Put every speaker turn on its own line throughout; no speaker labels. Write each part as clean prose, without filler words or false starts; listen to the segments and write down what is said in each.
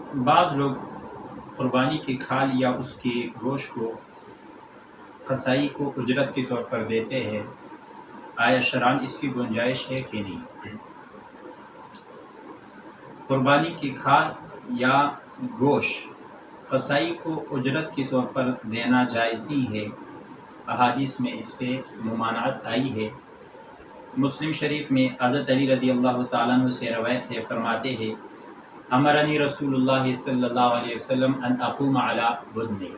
بعض لوگ قربانی کی کھال یا اس کے گوشت کو قصائی کو اجرت کے طور پر دیتے ہیں، آیا شرعاً اس کی گنجائش ہے کہ نہیں؟ قربانی کی کھال یا گوشت قصائی کو اجرت کے طور پر دینا جائز نہیں ہے، احادیث میں اس سے ممانعت آئی ہے۔ مسلم شریف میں حضرت علی رضی اللہ تعالیٰ عنہ سے روایت ہے، فرماتے ہیں امرنی رسول اللہ صلی اللہ علیہ وسلم ان اقوم علی بدنی،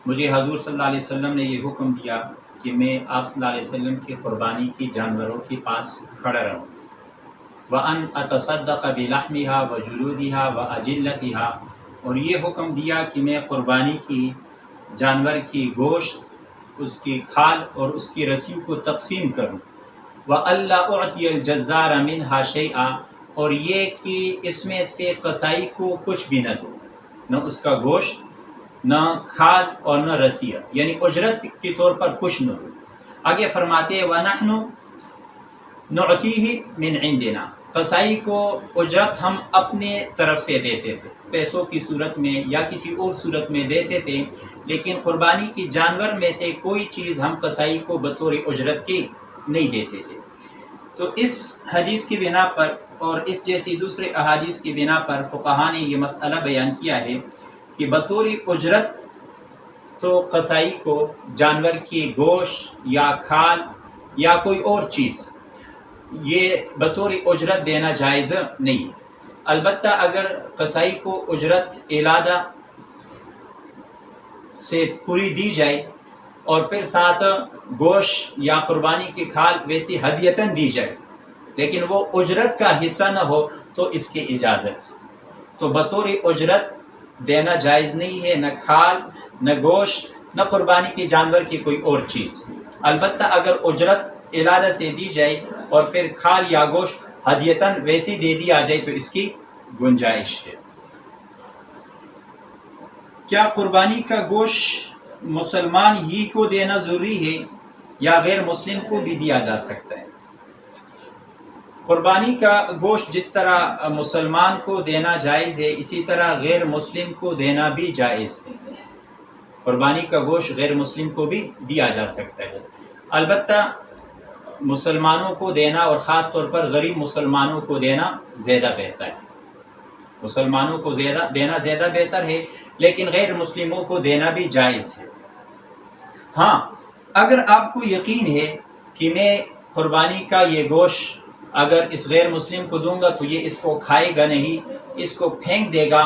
مجھے حضور صلی اللہ علیہ وسلم نے یہ حکم دیا کہ میں آپ صلی اللہ علیہ وسلم کی قربانی کی جانوروں کے پاس کھڑا رہوں، وَأَنْ أَتَصَدَّقَ بِلَحْمِهَا وَجُلُودِهَا وَأَجِلَّتِهَا، اور یہ حکم دیا کہ میں قربانی کی جانور کی گوشت، اس کی کھال اور اس کی رسیوں کو تقسیم کروں، وَأَلَّا أُعْطِيَ الْجَزَّارَ مِنْهَا شَيْئًا، اور یہ کہ اس میں سے قصائی کو کچھ بھی نہ دو، نہ اس کا گوشت، نہ کھال اور نہ رسیہ، یعنی اجرت کے طور پر کچھ نہ دو۔ آگے فرماتے ہیں وَنَحْنُ نُعْطِيهِ مِنْ عِنْدِنَا، قصائی کو اجرت ہم اپنے طرف سے دیتے تھے، پیسوں کی صورت میں یا کسی اور صورت میں دیتے تھے، لیکن قربانی کی جانور میں سے کوئی چیز ہم قصائی کو بطور اجرت کی نہیں دیتے تھے۔ تو اس حدیث کی بنا پر اور اس جیسی دوسرے احادیث کی بنا پر فقہاء نے یہ مسئلہ بیان کیا ہے کہ بطور اجرت تو قصائی کو جانور کی گوشت یا کھال یا کوئی اور چیز یہ بطور اجرت دینا جائز نہیں ہے۔ البتہ اگر قصائی کو اجرت علادہ سے پوری دی جائے اور پھر ساتھ گوشت یا قربانی کی کھال ویسی ہدیتاً دی جائے لیکن وہ اجرت کا حصہ نہ ہو تو اس کی اجازت، تو بطور اجرت دینا جائز نہیں ہے، نہ کھال، نہ گوشت، نہ قربانی کی جانور کی کوئی اور چیز۔ البتہ اگر اجرت علادہ سے دی جائے اور پھر کھال یا گوشت ہدیتاً ویسی دے دیا جائے تو اس کی گنجائش ہے۔ کیا قربانی کا گوشت مسلمان ہی کو دینا ضروری ہے یا غیر مسلم کو بھی دیا جا سکتا ہے؟ قربانی کا گوشت جس طرح مسلمان کو دینا جائز ہے اسی طرح غیر مسلم کو دینا بھی جائز ہے۔ قربانی کا گوشت غیر مسلم کو بھی دیا جا سکتا ہے، البتہ مسلمانوں کو دینا اور خاص طور پر غریب مسلمانوں کو دینا زیادہ بہتر ہے۔ مسلمانوں کو دینا زیادہ بہتر ہے لیکن غیر مسلموں کو دینا بھی جائز ہے۔ ہاں، اگر آپ کو یقین ہے کہ میں قربانی کا یہ گوشت اگر اس غیر مسلم کو دوں گا تو یہ اس کو کھائے گا نہیں، اس کو پھینک دے گا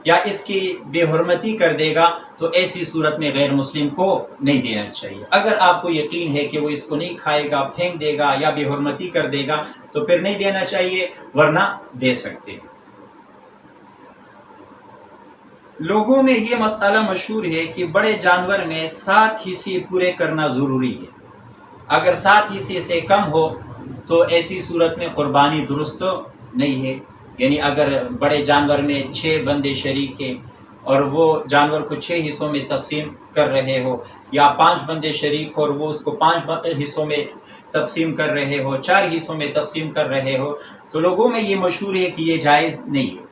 یا اس کی بے حرمتی کر دے گا، تو ایسی صورت میں غیر مسلم کو نہیں دینا چاہیے۔ اگر آپ کو یقین ہے کہ وہ اس کو نہیں کھائے گا، پھینک دے گا یا بے حرمتی کر دے گا تو پھر نہیں دینا چاہیے، ورنہ دے سکتے ہیں۔ لوگوں میں یہ مسئلہ مشہور ہے کہ بڑے جانور میں 7 حصے پورے کرنا ضروری ہے، اگر 7 حصے سے کم ہو تو ایسی صورت میں قربانی درست نہیں ہے۔ یعنی اگر بڑے جانور میں 6 بندے شریک ہیں اور وہ جانور کو 6 حصوں میں تقسیم کر رہے ہو، یا 5 بندے شریک اور وہ اس کو 5 حصوں میں تقسیم کر رہے ہو، 4 حصوں میں تقسیم کر رہے ہو، تو لوگوں میں یہ مشہور ہے کہ یہ جائز نہیں ہے۔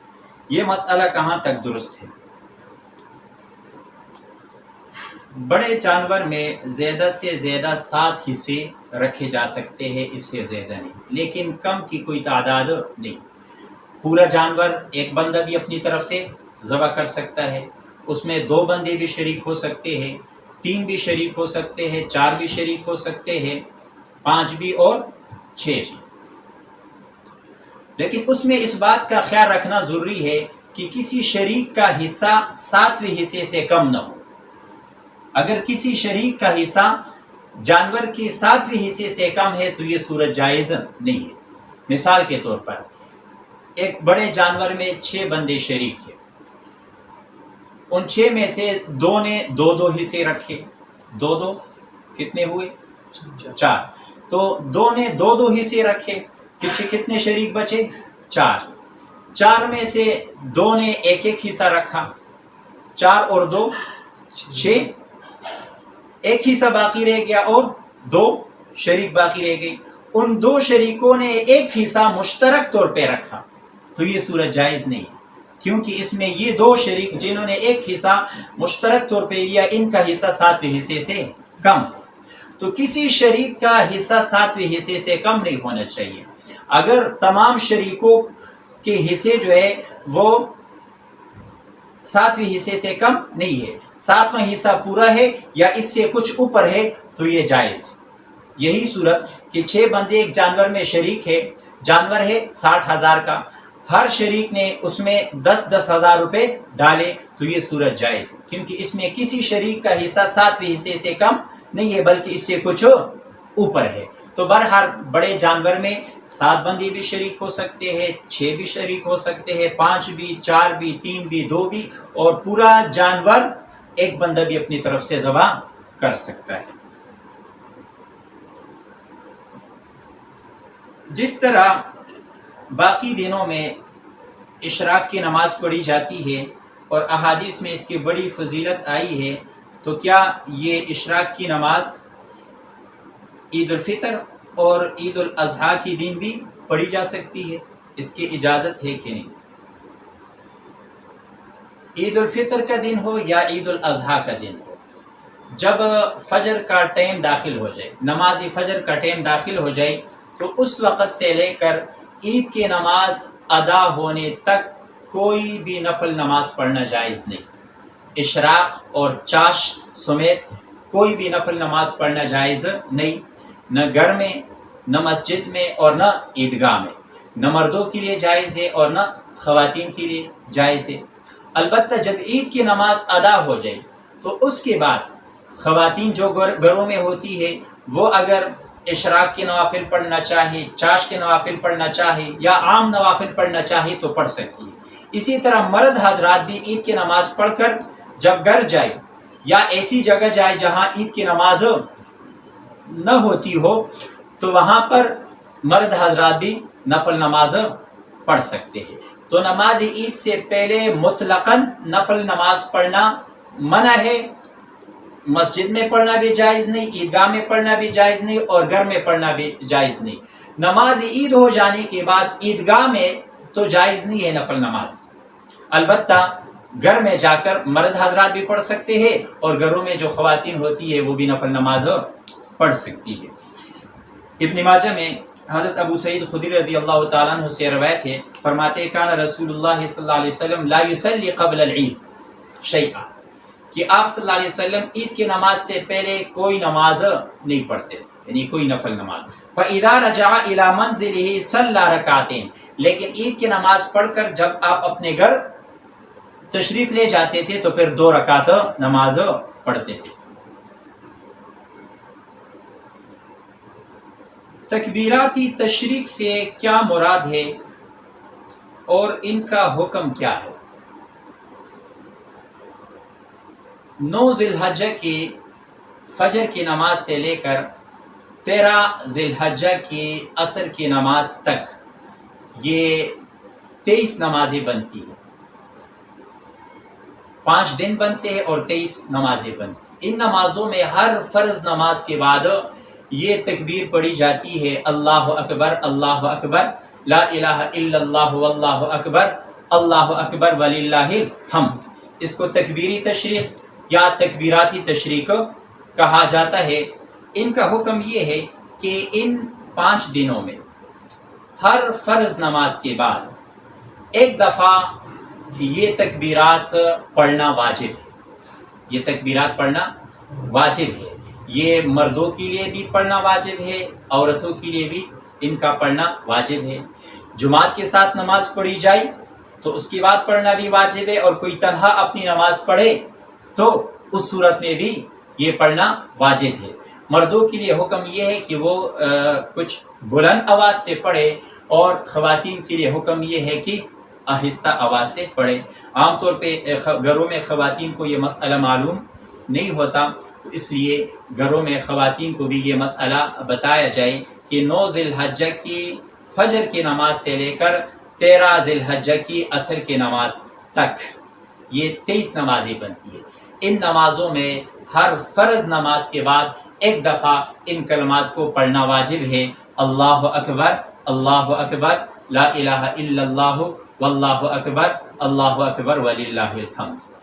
یہ مسئلہ کہاں تک درست ہے؟ بڑے جانور میں زیادہ سے زیادہ 7 حصے رکھے جا سکتے ہیں، اس سے زیادہ نہیں، لیکن کم کی کوئی تعداد نہیں۔ پورا جانور ایک بندہ بھی اپنی طرف سے ذبح کر سکتا ہے، اس میں 2 بندے بھی شریک ہو سکتے ہیں، 3 بھی شریک ہو سکتے ہیں، 4 بھی شریک ہو سکتے ہیں، 5 بھی اور 6 بھی۔ لیکن اس میں اس بات کا خیال رکھنا ضروری ہے کہ کسی شریک کا حصہ 7ویں حصے سے کم نہ ہو۔ اگر کسی شریک کا حصہ جانور کے 7ویں حصے سے کم ہے تو یہ صورت جائز نہیں ہے۔ مثال کے طور پر ایک بڑے جانور میں 6 بندے شریک ہیں، ان 6 میں سے 2 نے 2 حصے رکھے، 2 کتنے ہوئے؟ 4، تو 2 نے 2 حصے رکھے، پیچھے کتنے شریک بچے؟ 4 میں سے 2 نے ایک حصہ رکھا، 4 اور 2 6، ایک حصہ باقی رہ گیا اور 2 شریک باقی رہ گئی۔ ان 2 شریکوں نے ایک حصہ مشترک طور پہ رکھا تو یہ صورت جائز نہیں ہے، کیونکہ اس میں یہ دو شریک جنہوں نے ایک حصہ مشترک طور پہ لیا، ان کا حصہ 7ویں حصے سے کم، تو کسی شریک کا حصہ 7ویں حصے سے کم نہیں ہونا چاہیے۔ اگر تمام شریکوں کے حصے جو ہے وہ 7ویں حصے سے کم نہیں ہے، 7واں حصہ پورا ہے یا اس سے کچھ اوپر ہے تو یہ جائز۔ یہی صورت کہ 6 بندے ایک جانور میں شریک ہے، جانور ہے 60,000 کا، ہر شریک نے اس میں 10,000 روپے ڈالے تو یہ صورت جائز، کیونکہ اس میں کسی شریک کا حصہ 7ویں حصے سے کم نہیں ہے بلکہ اس سے کچھ اوپر ہے۔ تو بہرحال بڑے جانور میں 7 بندے بھی شریک ہو سکتے ہیں، 6 بھی شریک ہو سکتے ہیں، 5 بھی، 4 بھی، 3 بھی، 2 بھی، اور پورا جانور ایک بندہ بھی اپنی طرف سے ذبح کر سکتا ہے۔ جس طرح باقی دنوں میں اشراق کی نماز پڑھی جاتی ہے اور احادیث میں اس کی بڑی فضیلت آئی ہے، تو کیا یہ اشراق کی نماز عید الفطر اور عید الاضحیٰ کی دن بھی پڑھی جا سکتی ہے؟ اس کی اجازت ہے کہ نہیں؟ عید الفطر کا دن ہو یا عید الاضحیٰ کا دن ہو، جب فجر کا ٹائم داخل ہو جائے، نماز فجر کا ٹائم داخل ہو جائے، تو اس وقت سے لے کر عید کی نماز ادا ہونے تک کوئی بھی نفل نماز پڑھنا جائز نہیں۔ اشراق اور چاش سمیت کوئی بھی نفل نماز پڑھنا جائز نہیں، نہ گھر میں، نہ مسجد میں، اور نہ عیدگاہ میں، نہ مردوں کے لیے جائز ہے اور نہ خواتین کے لیے جائز ہے۔ البتہ جب عید کی نماز ادا ہو جائے تو اس کے بعد خواتین جو گھروں میں ہوتی ہے وہ اگر اشراق کے نوافل پڑھنا چاہے، چاش کے نوافل پڑھنا چاہے یا عام نوافل پڑھنا چاہے تو پڑھ سکتی ہے۔ اسی طرح مرد حضرات بھی عید کی نماز پڑھ کر جب گھر جائے یا ایسی جگہ جائے جہاں عید کی نماز نہ ہوتی ہو تو وہاں پر مرد حضرات بھی نفل نماز پڑھ سکتے ہیں۔ تو نماز عید سے پہلے مطلقاً نفل نماز پڑھنا منع ہے، مسجد میں پڑھنا بھی جائز نہیں، عیدگاہ میں پڑھنا بھی جائز نہیں، اور گھر میں پڑھنا بھی جائز نہیں۔ نماز عید ہو جانے کے بعد عیدگاہ میں تو جائز نہیں ہے نفل نماز، البتہ گھر میں جا کر مرد حضرات بھی پڑھ سکتے ہیں اور گھروں میں جو خواتین ہوتی ہے وہ بھی نفل نماز پڑھ سکتی ہے۔ ابن ماجہ میں حضرت ابو سعید خدری رضی اللہ تعالیٰ عنہ سے روایت ہے، فرماتے ہیں کان رسول اللہ صلی اللہ علیہ وسلم لا یصلی قبل العید شیئا، کہ آپ صلی اللہ علیہ وسلم عید کی نماز سے پہلے کوئی نماز نہیں پڑھتے، یعنی کوئی نفل نماز۔ فَإِذَا رَجَعَ إِلَى مَنْزِلِهِ صَلَّى رَكَعَتَيْنِ، لیکن عید کی نماز پڑھ کر جب آپ اپنے گھر تشریف لے جاتے تھے تو پھر 2 رکعت نماز پڑھتے تھے۔ تکبیراتی تشریق سے کیا مراد ہے اور ان کا حکم کیا ہے؟ 9 ذی الحجہ کی فجر کی نماز سے لے کر 13 ذی الحجہ کی عصر کی نماز تک یہ 23 نمازیں بنتی ہیں، 5 دن بنتے ہیں اور 23 نمازیں بنتی ہیں۔ ان نمازوں میں ہر فرض نماز کے بعد یہ تکبیر پڑھی جاتی ہے، اللہ اکبر اللہ اکبر، لا الہ الا اللہ واللہ اکبر، اللہ اکبر وللہ الحمد۔ اس کو تکبیری تشریق یا تکبیراتی تشریق کہا جاتا ہے۔ ان کا حکم یہ ہے کہ ان 5 دنوں میں ہر فرض نماز کے بعد ایک دفعہ یہ تکبیرات پڑھنا واجب ہے، یہ تکبیرات پڑھنا واجب ہے۔ یہ مردوں کے لیے بھی پڑھنا واجب ہے، عورتوں کے لیے بھی ان کا پڑھنا واجب ہے۔ جماعت کے ساتھ نماز پڑھی جائے تو اس کے بعد پڑھنا بھی واجب ہے، اور کوئی تنہا اپنی نماز پڑھے تو اس صورت میں بھی یہ پڑھنا واجب ہے۔ مردوں کے لیے حکم یہ ہے کہ وہ کچھ بلند آواز سے پڑھے، اور خواتین کے لیے حکم یہ ہے کہ آہستہ آواز سے پڑھے۔ عام طور پہ گھروں میں خواتین کو یہ مسئلہ معلوم نہیں ہوتا، تو اس لیے گھروں میں خواتین کو بھی یہ مسئلہ بتایا جائے کہ 9 ذی الحجہ کی فجر کی نماز سے لے کر 13 ذی الحجہ کی عصر کی نماز تک یہ 23 نمازیں بنتی ہیں۔ ان نمازوں میں ہر فرض نماز کے بعد ایک دفعہ ان کلمات کو پڑھنا واجب ہے، اللہ اکبر اللہ اکبر، لا الہ الا اللہ واللہ اکبر، اللہ اکبر وللہ الحمد۔